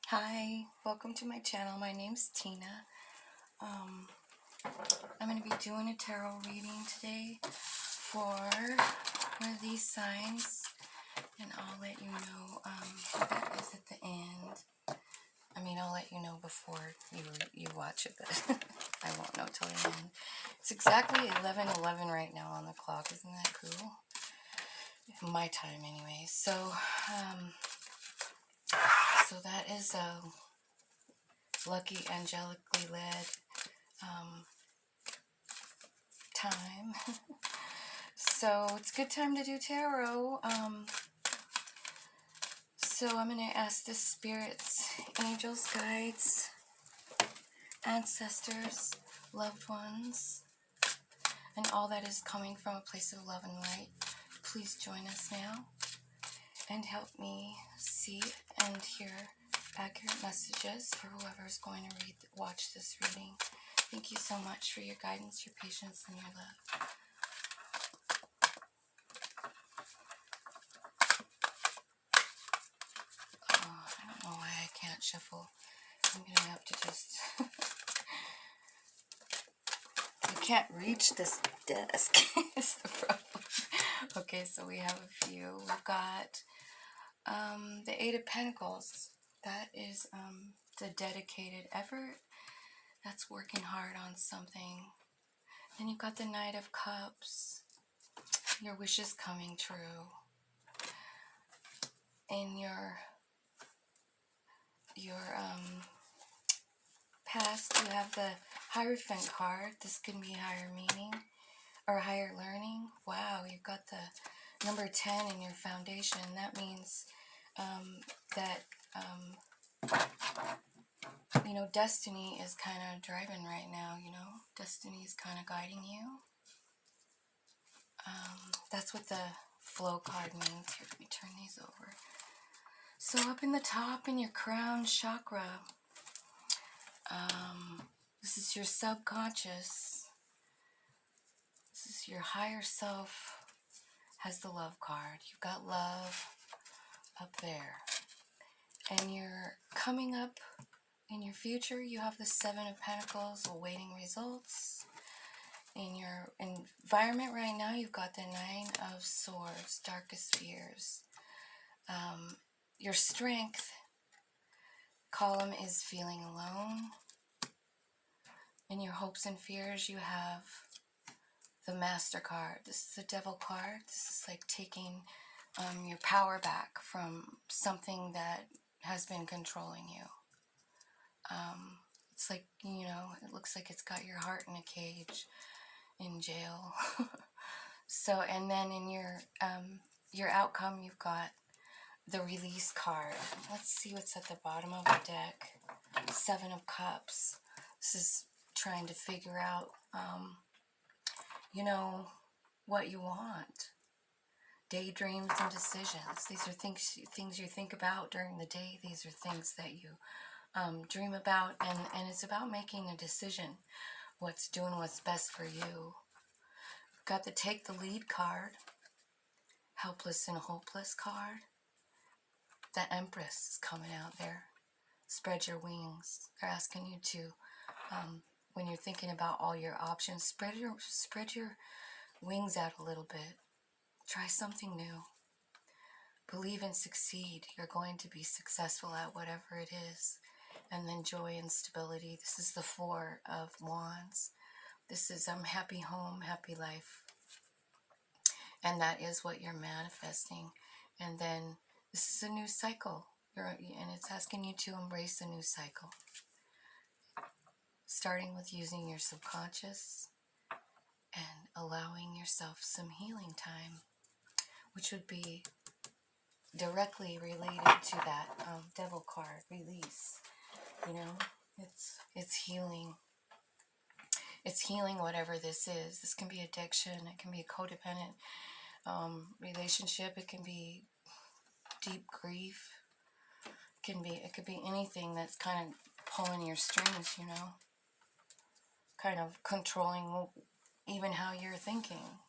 Hi, welcome to my channel. My name's Tina. Um, I'm going to be doing a tarot reading today for one of these signs, and I'll let you know who that is at the end. I'll let you know before you watch it, but I won't know till the end. It's exactly 11:11 right now on the clock. Isn't that cool? My time, anyway. So that is a lucky, angelically led time. So it's a good time to do tarot. So I'm going to ask the spirits, angels, guides, ancestors, loved ones, and all that is coming from a place of love and light. Please join us now and help me see and hear accurate messages for whoever's going to watch this reading. Thank you so much for your guidance, your patience, and your love. Oh, I don't know why I can't shuffle. I'm going to have to just... I can't reach this desk is the problem. Okay, so we have a few. We've got the Eight of Pentacles. That is the dedicated effort. That's working hard on something. Then you've got the Knight of Cups. Your wishes coming true. In your past, you have the Hierophant card. This can be higher meaning or higher learning. Wow, you've got the number 10 in your foundation. That means that destiny is kind of driving right now. Destiny is kind of guiding you. That's what the flow card means. Here, let me turn these over. So up in the top in your crown chakra, this is your subconscious. This is your higher self. Has the love card. You've got love up there. And you're coming up in your future. You have the Seven of Pentacles awaiting results. In your environment right now, you've got the Nine of Swords, darkest fears. Your strength column is feeling alone. In your hopes and fears, you have the Master card. This is the Devil card. This is like taking your power back from something that has been controlling you. It's like, it looks like it's got your heart in a cage in jail. So, and then in your outcome, you've got the Release card. Let's see what's at the bottom of the deck. Seven of Cups. This is trying to figure out, what you want. Daydreams and decisions. These are things you think about during the day. These are things that you dream about, and it's about making a decision. What's best for you. Got the Take the Lead card. Helpless and Hopeless card. The Empress is coming out there. Spread your wings. They're asking you to, when you're thinking about all your options, spread your wings out a little bit. Try something new. Believe and succeed. You're going to be successful at whatever it is. And then joy and stability. This is the Four of Wands. This is happy home, happy life. And that is what you're manifesting. And then this is a new cycle. And it's asking you to embrace a new cycle. Starting with using your subconscious and allowing yourself some healing time, which would be directly related to that Devil card, Release. It's healing. It's healing whatever this is. This can be addiction. It can be a codependent relationship. It can be deep grief. It could be anything that's kind of pulling your strings, kind of controlling even how you're thinking.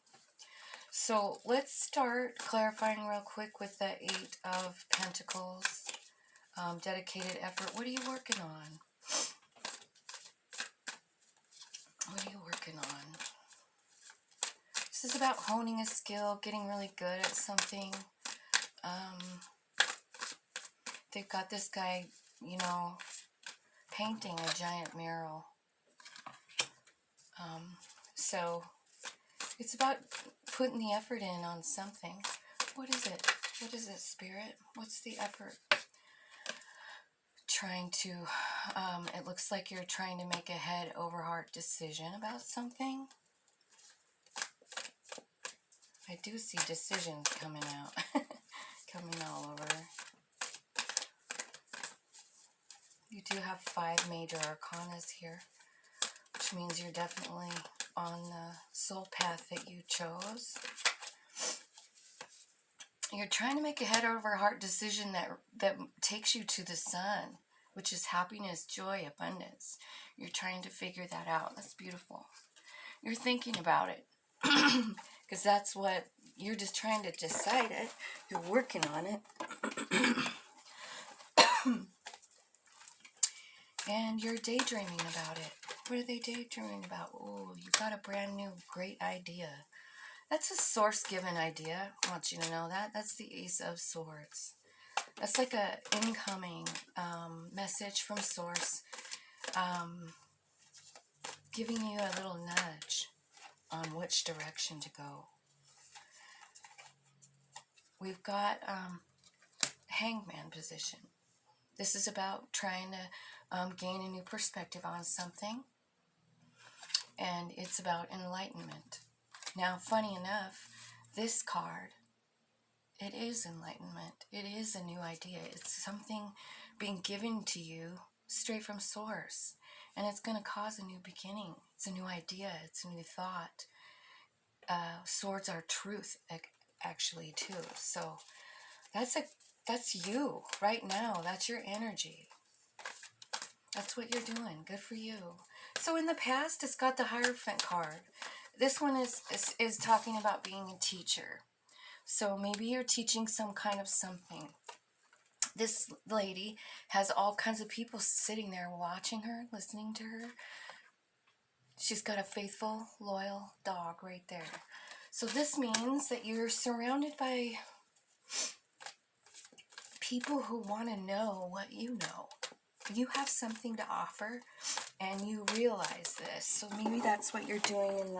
So let's start clarifying real quick with the Eight of Pentacles. dedicated effort. What are you working on? What are you working on? This is about honing a skill, getting really good at something. They've got this guy, you know, painting a giant mural. So it's about putting the effort in on something. What is it? What is it, Spirit? What's the effort? Trying to, it looks like you're trying to make a head over heart decision about something. I do see decisions coming out, coming all over. You do have 5 major arcanas here, which means you're definitely on the soul path that you chose. You're trying to make a head over heart decision that takes you to the sun, which is happiness, joy, abundance. You're trying to figure that out. That's beautiful. You're thinking about it because that's what you're just trying to decide it. You're working on it. And you're daydreaming about it. What are they daydreaming about? Oh, you got a brand new great idea. That's a source-given idea. I want you to know that. That's the Ace of Swords. That's like a incoming message from Source, giving you a little nudge on which direction to go. We've got Hangman position. This is about trying to gain a new perspective on something, and it's about enlightenment. Now, funny enough, this card, it is enlightenment. It is a new idea. It's something being given to you straight from Source, and it's going to cause a new beginning. It's a new idea. It's a new thought. Swords are truth, actually, too. So that's you right now. That's your energy. That's what you're doing. Good for you. So in the past, it's got the Hierophant card. This one is talking about being a teacher. So maybe you're teaching some kind of something. This lady has all kinds of people sitting there watching her, listening to her. She's got a faithful, loyal dog right there. So this means that you're surrounded by people who want to know what you know. You have something to offer, and you realize this. So maybe that's what you're doing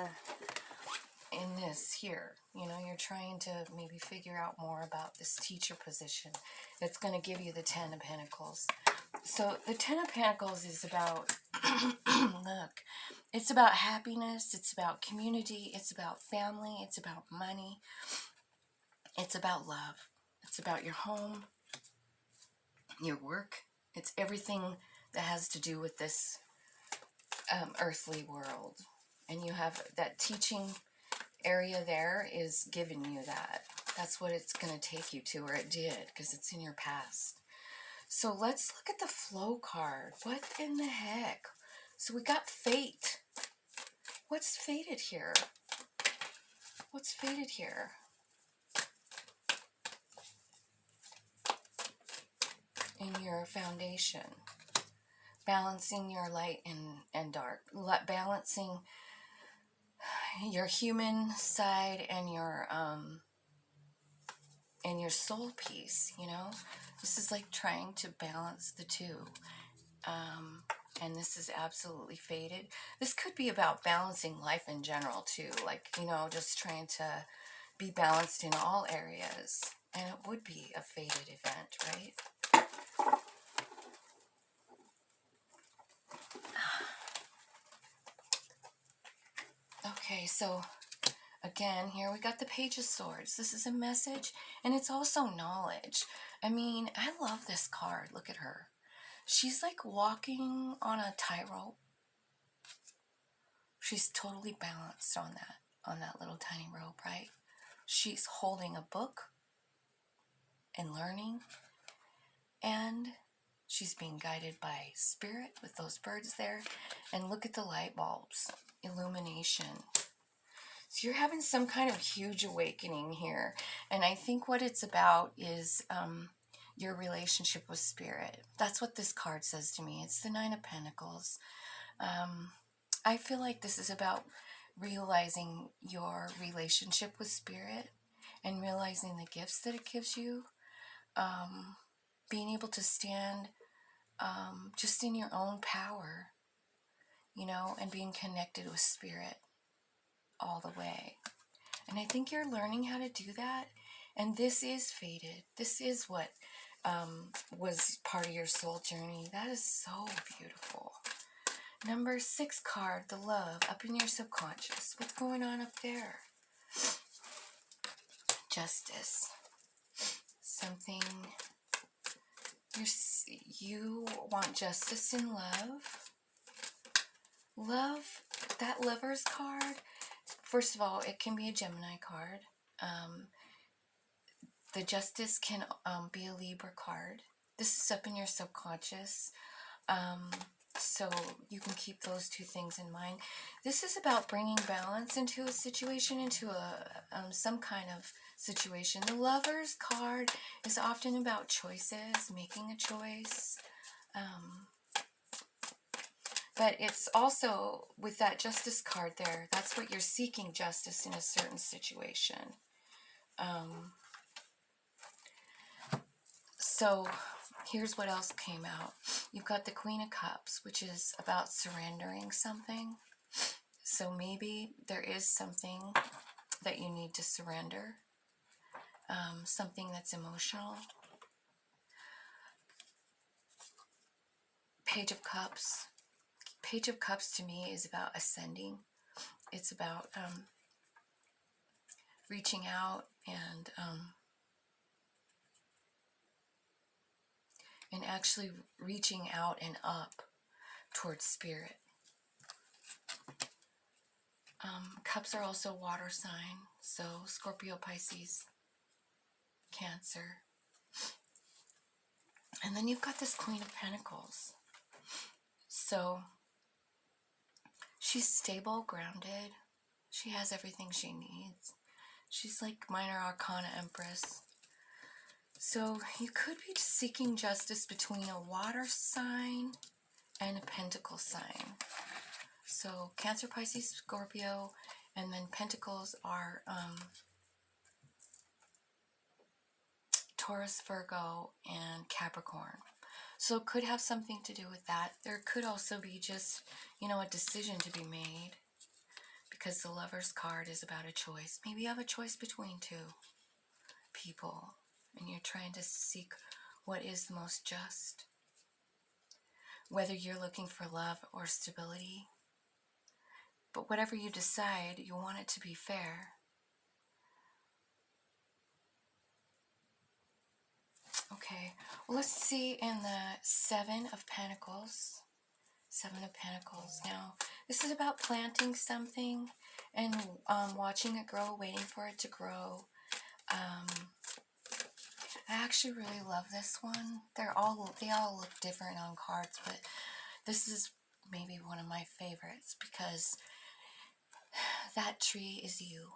in this here. You know, you're trying to maybe figure out more about this teacher position that's going to give you the 10 of Pentacles. So the 10 of Pentacles is about, look, it's about happiness, it's about community, it's about family, it's about money, it's about love, it's about your home, your work. It's everything that has to do with this earthly world. And you have that teaching area there is giving you that. That's what it's going to take you to, or it did, because it's in your past. So let's look at the flow card. What in the heck? So we got fate. What's fated here? What's fated here? In your foundation, balancing your light and dark, balancing your human side and your soul piece. You know, this is like trying to balance the two, and this is absolutely fated. This could be about balancing life in general too, like, you know, just trying to be balanced in all areas, and it would be a fated event, right? Okay, so again, here we got the Page of Swords. This is a message, and it's also knowledge. I mean, I love this card. Look at her. She's like walking on a tightrope. She's totally balanced on that little tiny rope, right? She's holding a book and learning, and she's being guided by spirit with those birds there. And look at the light bulbs, illumination. So you're having some kind of huge awakening here. And I think what it's about is your relationship with spirit. That's what this card says to me. It's the Nine of Pentacles. I feel like this is about realizing your relationship with spirit and realizing the gifts that it gives you. Being able to stand just in your own power, and being connected with spirit all the way. And I think you're learning how to do that. And this is fated. This is what was part of your soul journey. That is so beautiful. Number 6 card, the Love, up in your subconscious. What's going on up there? Justice. Something, you want justice in love. Love, that Lover's card, first of all, it can be a Gemini card. The Justice can be a Libra card. This is up in your subconscious. So you can keep those two things in mind. This is about bringing balance into a situation, into some kind of situation. The Lover's card is often about choices, making a choice. But it's also, with that Justice card there, that's what you're seeking, justice in a certain situation. So here's what else came out. You've got the Queen of Cups, which is about surrendering something. So maybe there is something that you need to surrender, something that's emotional. Page of Cups. Page of Cups to me is about ascending. It's about reaching out and actually reaching out and up towards spirit. Cups are also water sign, so Scorpio, Pisces, Cancer. And then you've got this Queen of Pentacles. So she's stable, grounded. She has everything she needs. She's like Minor Arcana Empress. So you could be seeking justice between a water sign and a pentacle sign. So Cancer, Pisces, Scorpio, and then Pentacles are Taurus, Virgo, and Capricorn. So it could have something to do with that. There could also be just, a decision to be made, because the Lover's card is about a choice. Maybe you have a choice between two people, and you're trying to seek what is the most just. Whether you're looking for love or stability. But whatever you decide, you want it to be fair. Okay, well, let's see in the Seven of Pentacles. Seven of Pentacles. Now, this is about planting something and watching it grow, waiting for it to grow. I actually really love this one. They all look different on cards, but this is maybe one of my favorites, because that tree is you.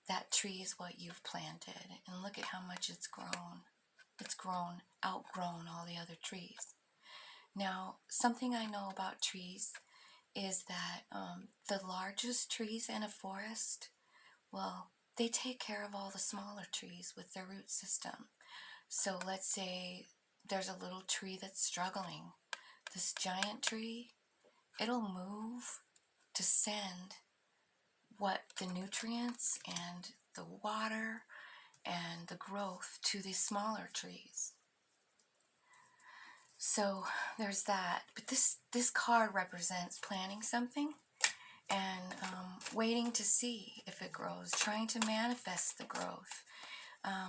That tree is what you've planted, and look at how much it's grown. It's outgrown all the other trees. Now, something I know about trees is that the largest trees in a forest, well, they take care of all the smaller trees with their root system. So let's say there's a little tree that's struggling. This giant tree, it'll move to send what the nutrients and the water and the growth to these smaller trees. So there's that. But this card represents planting something and waiting to see if it grows, trying to manifest the growth.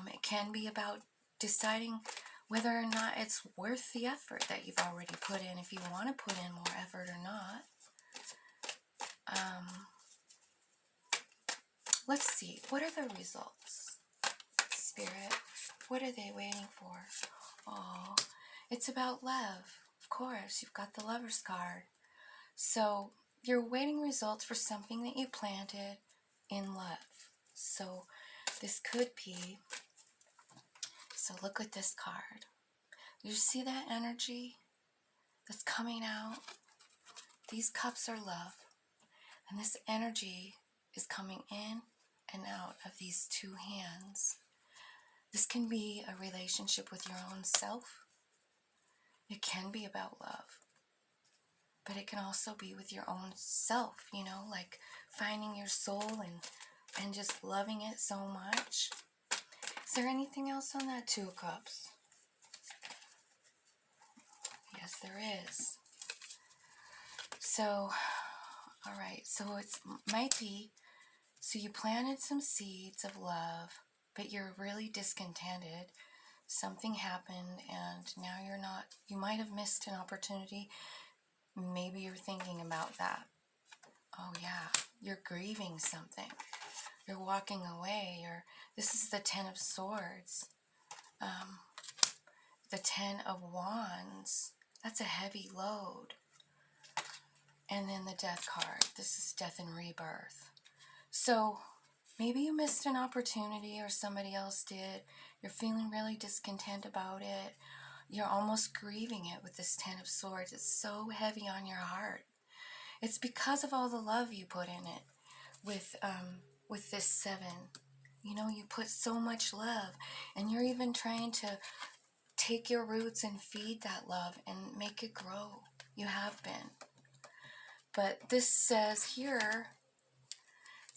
It can be about deciding whether or not it's worth the effort that you've already put in, if you want to put in more effort or not. Let's see, what are the results? Spirit, what are they waiting for? Oh, it's about love. Of course, you've got the Lover's card. So you're waiting results for something that you planted in love. So this could be So look at this card. You see that energy that's coming out? These cups are love. And this energy is coming in and out of these two hands. This can be a relationship with your own self. It can be about love. But it can also be with your own self, like finding your soul and just loving it so much. Is there anything else on that Two of Cups? Yes, there is. So, all right, so it might be, so you planted some seeds of love, but you're really discontented. Something happened and now you're not, you might have missed an opportunity. Maybe you're thinking about that. Oh yeah, you're grieving something. You're walking away. This is the Ten of Swords. The Ten of Wands. That's a heavy load. And then the Death card. This is death and rebirth. So maybe you missed an opportunity or somebody else did. You're feeling really discontent about it. You're almost grieving it with this Ten of Swords. It's so heavy on your heart. It's because of all the love you put in it with this Seven. You put so much love, and you're even trying to take your roots and feed that love and make it grow. You have been. But this says here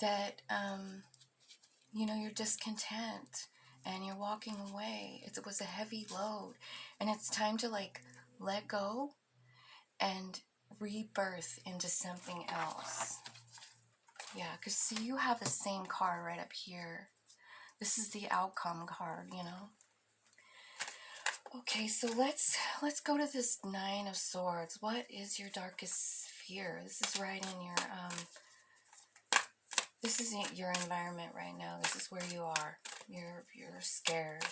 that, you're discontent and you're walking away. It was a heavy load, and it's time to let go and rebirth into something else. Yeah, because see, you have the same card right up here. This is the outcome card, Okay, so let's go to this Nine of Swords. What is your darkest fear? This is right in your this isn't your environment right now. This is where you are. You're scared.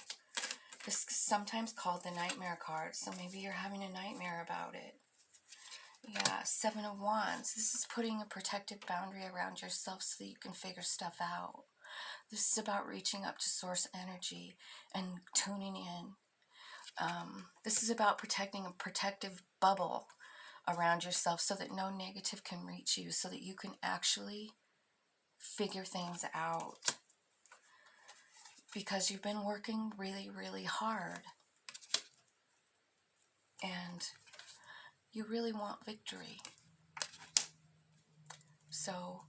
This is sometimes called the Nightmare card. So maybe you're having a nightmare about it. Yeah, Seven of Wands. This is putting a protective boundary around yourself so that you can figure stuff out. This is about reaching up to source energy and tuning in. This is about protecting a protective bubble around yourself so that no negative can reach you, so that you can actually figure things out. Because you've been working really, really hard. And you really want victory. So,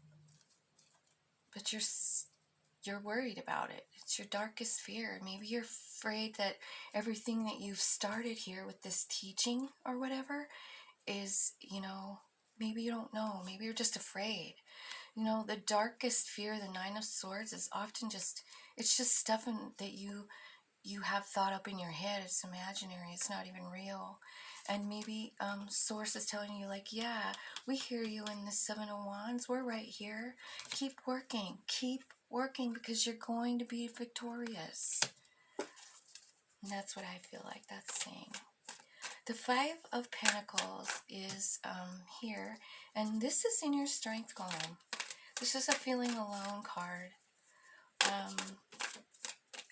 but you're worried about it. It's your darkest fear. Maybe you're afraid that everything that you've started here with this teaching or whatever is, maybe you don't know. Maybe you're just afraid. The darkest fear, the Nine of Swords, is often it's just stuff that you have thought up in your head. It's imaginary. It's not even real. And maybe Source is telling you, yeah, we hear you in the Seven of Wands. We're right here. Keep working. Keep working, because you're going to be victorious. And that's what I feel like that's saying. The Five of Pentacles is here. And this is in your Strength column. This is a feeling alone card.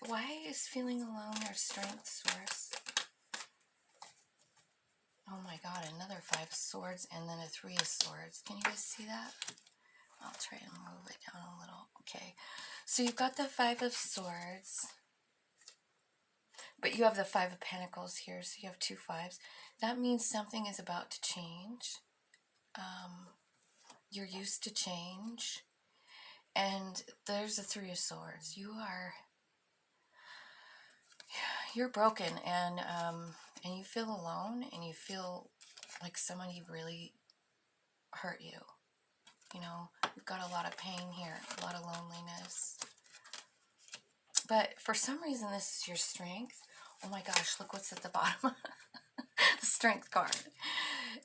Why is feeling alone your strength, Source? Oh my God, another Five of Swords and then a Three of Swords. Can you guys see that? I'll try and move it down a little. Okay, so you've got the Five of Swords, but you have the Five of Pentacles here, so you have two fives. That means something is about to change. You're used to change. And there's the Three of Swords. You're broken, and you feel alone, and you feel like somebody really hurt you. You've got a lot of pain here, a lot of loneliness. But for some reason, this is your strength. Oh my gosh, look what's at the bottom. The Strength card.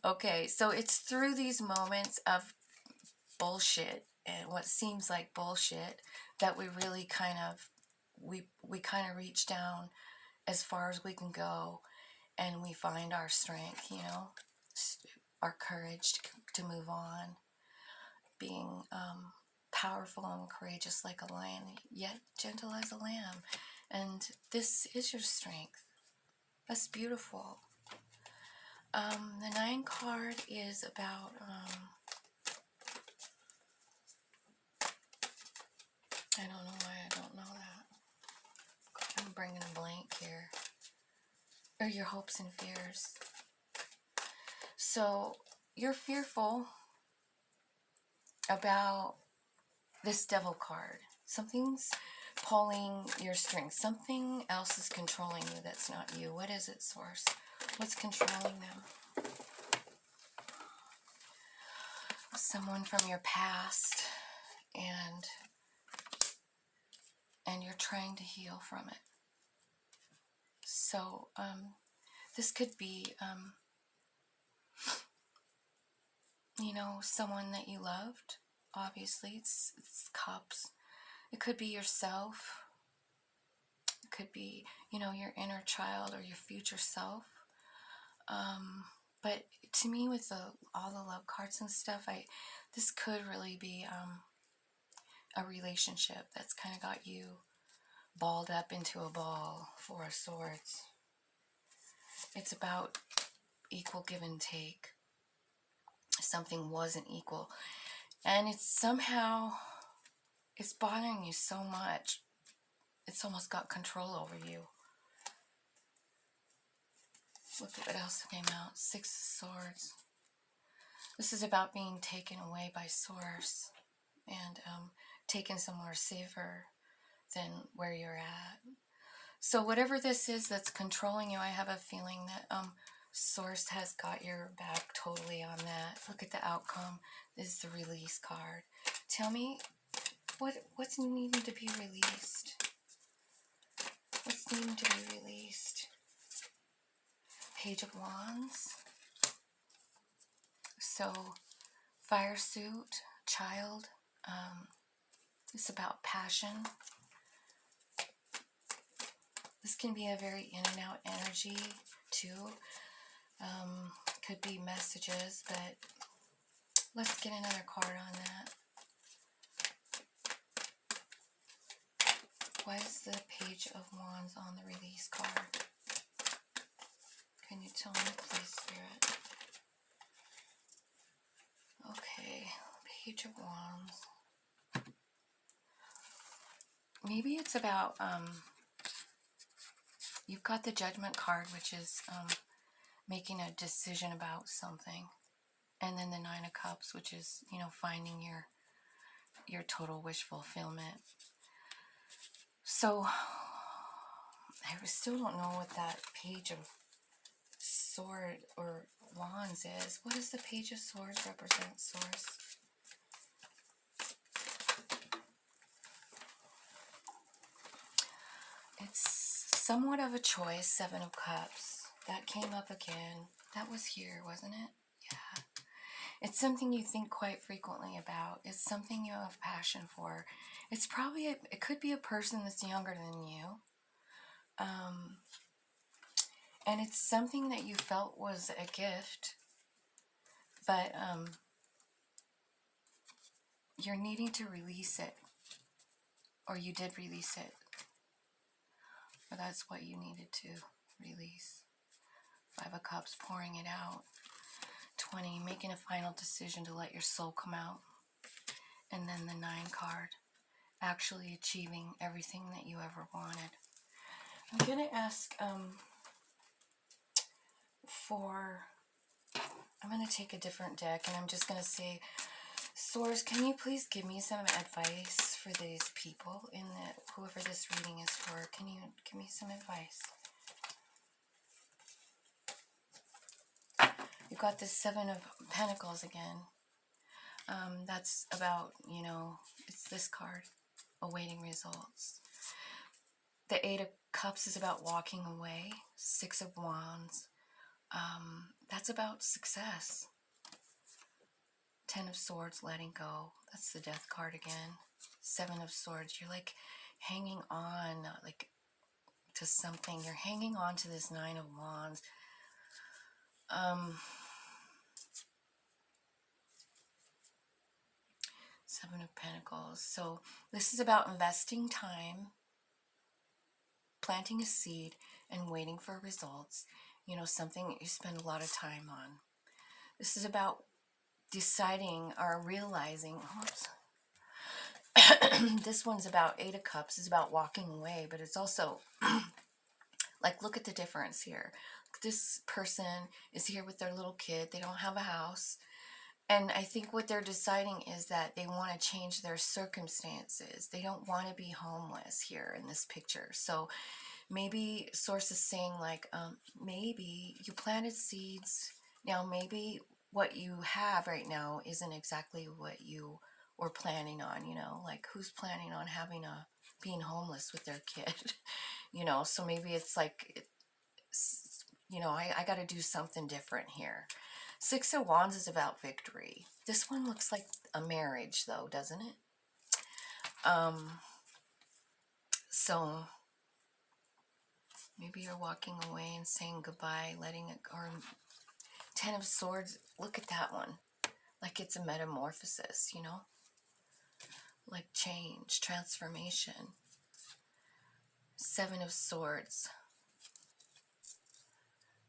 Okay, so it's through these moments of bullshit and what seems like bullshit that we really kind of reach down as far as we can go, and we find our strength, our courage to move on, being powerful and courageous like a lion, yet gentle as a lamb. And this is your strength. That's beautiful. The 9 card is about, I don't know why I don't know that. I'm bringing a blank here. Or your hopes and fears. So you're fearful about this Devil card. Something's pulling your strings. Something else is controlling you that's not you. What is it, Source? What's controlling them? Someone from your past, and you're trying to heal from it. So this could be someone that you loved. Obviously, it's cups. It could be yourself. It could be, your inner child or your future self. But to me, with all the love cards and stuff, this could really be a relationship that's kind of got you balled up into a ball, 4 of Swords. It's about equal give and take. Something wasn't equal. And it's bothering you so much. It's almost got control over you. Look at what else came out. 6 of Swords. This is about being taken away by Source and taken somewhere safer than where you're at. So whatever this is that's controlling you, I have a feeling that Source has got your back totally on that. Look at the outcome. This is the release card. Tell me, what's needing to be released? What's needing to be released? Page of Wands. So, fire suit, child. It's about passion. This can be a very in and out energy too. Could be messages, but let's get another card on that. Why is the Page of Wands on the release card? Can you tell me, please, Spirit? Okay, Page of Wands. Maybe it's about, you've got the Judgment card, which is making a decision about something. And then the 9 of Cups, which is, finding your total wish fulfillment. So, I still don't know what that Page of Sword or Wands is. What does the Page of Swords represent, Source? It's somewhat of a choice, 7 of Cups. That came up again. That was here, wasn't it? Yeah. It's something you think quite frequently about. It's something you have passion for. It's probably, it could be a person that's younger than you. And it's something that you felt was a gift, but you're needing to release it, or you did release it, or that's what you needed to release. 5 of Cups, pouring it out. 20, making a final decision to let your soul come out. And then the 9 card, actually achieving everything that you ever wanted. I'm going to ask I'm going to take a different deck, and I'm just going to say, Source, can you please give me some advice for these people, whoever this reading is for? Can you give me some advice? You've got this 7 of Pentacles again. That's about, it's this card, awaiting results. The 8 of Cups is about walking away. 6 of Wands. That's about success. 10 of Swords, letting go. That's the Death card again. 7 of Swords. You're like hanging on, like to something. You're hanging on to this 9 of Wands. 7 of Pentacles. So this is about investing time planting a seed and waiting for results, you know, something you spend a lot of time on. This is about deciding or realizing, oops. This one's about Eight of Cups, is about walking away, but it's also like, look at the difference here. This person is here with their little kid. They don't have a house. And I think what they're deciding is that they want to change their circumstances. They don't want to be homeless here in this picture. So maybe Source is saying, like, maybe you planted seeds. Now, maybe what you have right now isn't exactly what you were planning on, you know? Like, who's planning on being homeless with their kid? You know, so maybe it's like, you know, I got to do something different here. Six of Wands is about victory. This one looks like a marriage, though, doesn't it? So maybe you're walking away and saying goodbye, letting it, or Ten of Swords, look at that one. Like it's a metamorphosis, you know? Like change, transformation. Seven of Swords.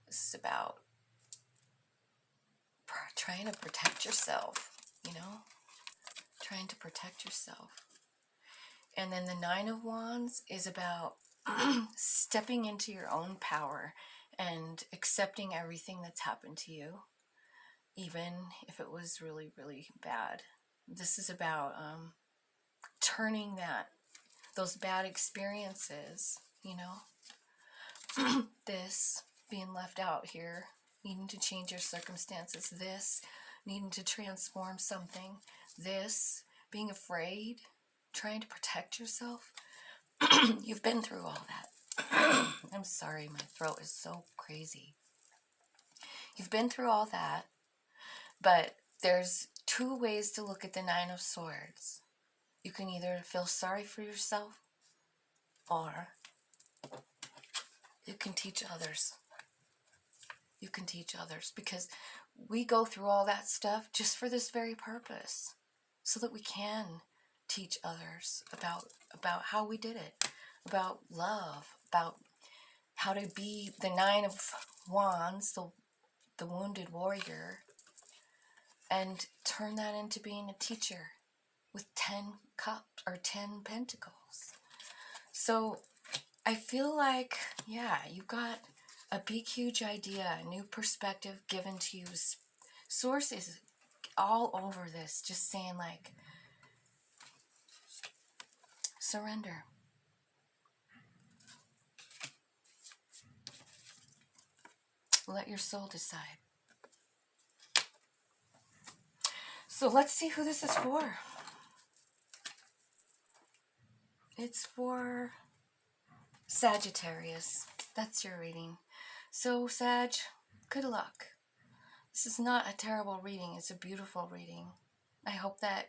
This is about trying to protect yourself, you know? Trying to protect yourself. And then the Nine of Wands is about stepping into your own power and accepting everything that's happened to you, even if it was really, really bad. This is about turning those bad experiences, you know, this being left out here, needing to change your circumstances, this needing to transform something, this being afraid, trying to protect yourself. You've been through all that. I'm sorry, my throat is so crazy. You've been through all that, but there's two ways to look at the Nine of Swords. You can either feel sorry for yourself, or you can teach others. You can teach others, because we go through all that stuff just for this very purpose, so that we can teach others about how we did it, about love, about how to be the Nine of Wands, the wounded warrior, and turn that into being a teacher with 10 cups or 10 pentacles. So I feel like, yeah, you got a big, huge idea, a new perspective given to you. Source is all over this, just saying, like, surrender. Let your soul decide. So let's see who this is for. It's for Sagittarius. That's your reading. So, Sag, good luck. This is not a terrible reading. It's a beautiful reading. I hope that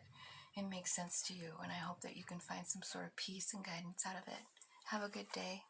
it makes sense to you, and I hope that you can find some sort of peace and guidance out of it. Have a good day.